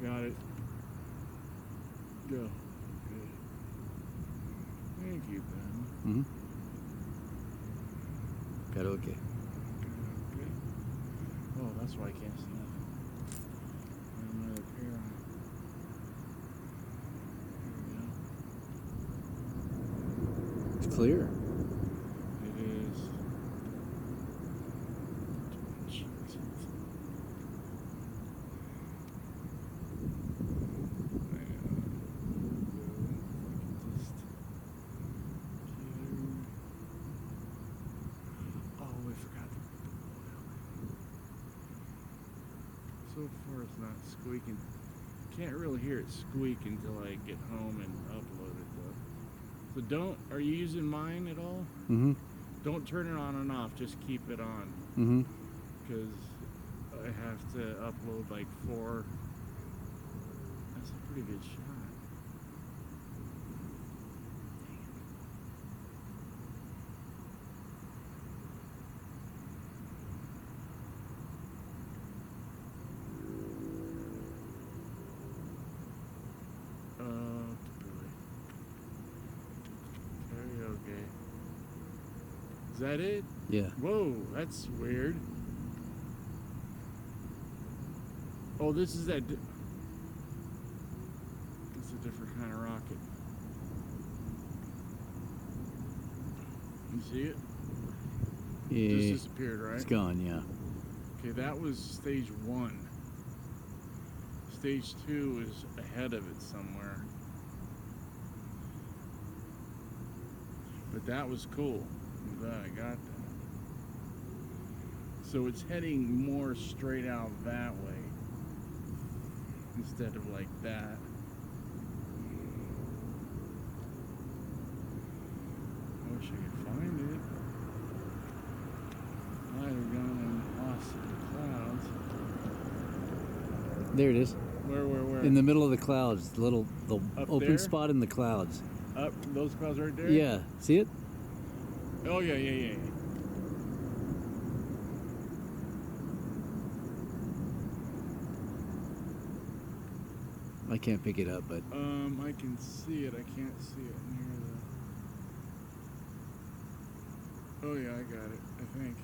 Got it. Go. Good. Thank you, Ben. Mm-hmm. Got okay. Okay. Oh, that's why I can't see nothing. Another pair. There we go. It's clear. It is. Oh, I forgot to put the oil in. So far it's not squeaking. Can't really hear it squeak until I get home and upload it though. So are you using mine at all? Mm-hmm. Don't turn it on and off, just keep it on. Mm-hmm. Because I have to upload like 4. That's a pretty good shot. Karaoke. Is that it? Yeah. Whoa, that's weird. Oh, this is that. It's a different kind of rocket. You see it? Yeah. It just disappeared, right? It's gone, yeah. Okay, that was stage 1. Stage 2 is ahead of it somewhere. But that was cool. I'm glad I got that. So it's heading more straight out that way instead of like that. I wish I could find it. Might have gone and lost in the clouds. There it is. Where? In the middle of the clouds, the Up open there? spot in the clouds. Up those clouds right there? Yeah. See it? Oh yeah. I can't pick it up, but I can see it. I can't see it near the. Oh yeah, I got it. I think.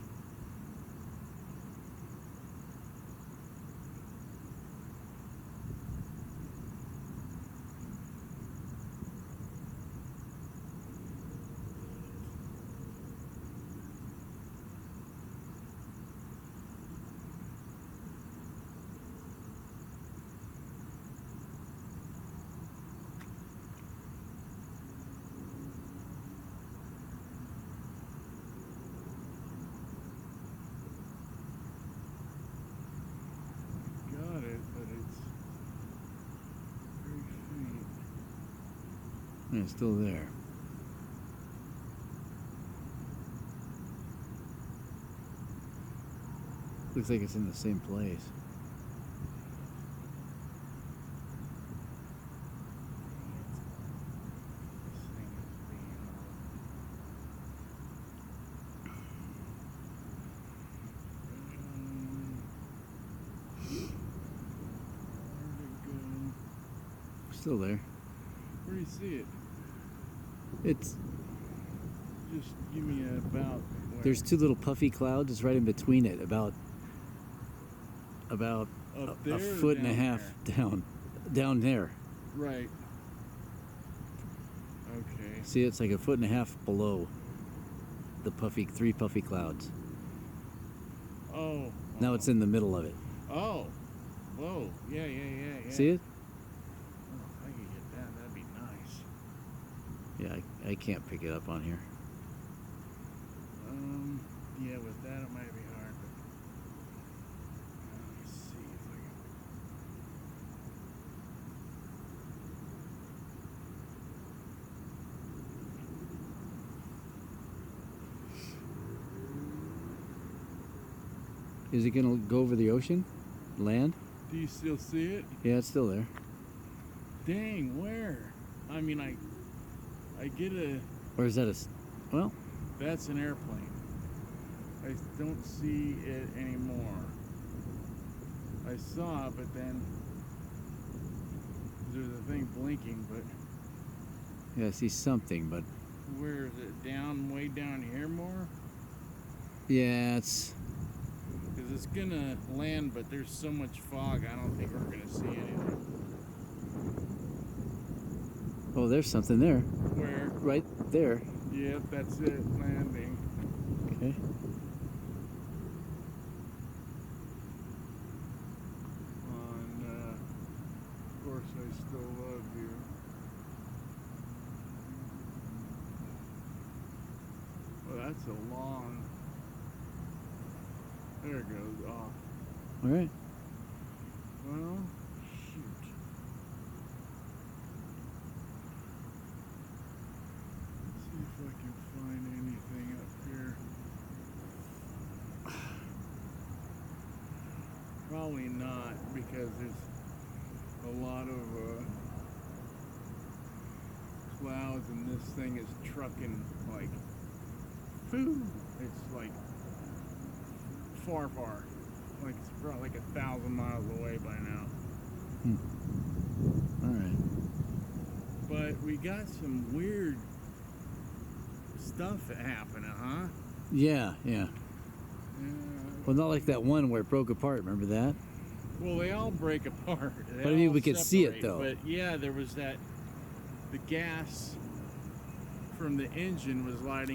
Got it, but it's very faint. yeah, it's still there. Looks like it's in the same place. This thing is being all. Where'd it go? Still there. Where do you see it? It's Just give me a about. Where? there's 2 little puffy clouds. It's right in between it, about Up there a or foot and a down half down there. Right. Okay. See, it's like a foot and a half below the 3 puffy clouds. Oh. Now it's in the middle of it. Oh. Whoa. Yeah. See it? Oh, if I could get that, that'd be nice. Yeah, I can't pick it up on here. Yeah, with that it might be hard, but let me see if I can. Is it gonna go over the ocean? Land? Do you still see it? Yeah, it's still there. Dang, where? I mean, I get a. Or is that well, That's an airplane. I don't see it anymore. I saw it, but then there's a thing blinking, but Yeah, I see something, but where is it? Down, way down here more? yeah, it's. Because it's gonna land, but there's so much fog, I don't think we're gonna see anything. Oh, there's something there. Where? Right there. Yep, that's it, landing. Okay. Of course, I still love you. Well, that's a long. There it goes off. All right. Well, shoot. Let's see if I can find anything up here. Probably not, because there's a lot of clouds, and this thing is trucking like food. It's like far, like it's probably like 1,000 miles away by now. All right. But we got some weird stuff happening, huh? Yeah, yeah. Well, not like that one where it broke apart. Remember that? Well, they all break apart. They But I mean, all we could see it, separate. though. But yeah, there was that. The gas from the engine was lighting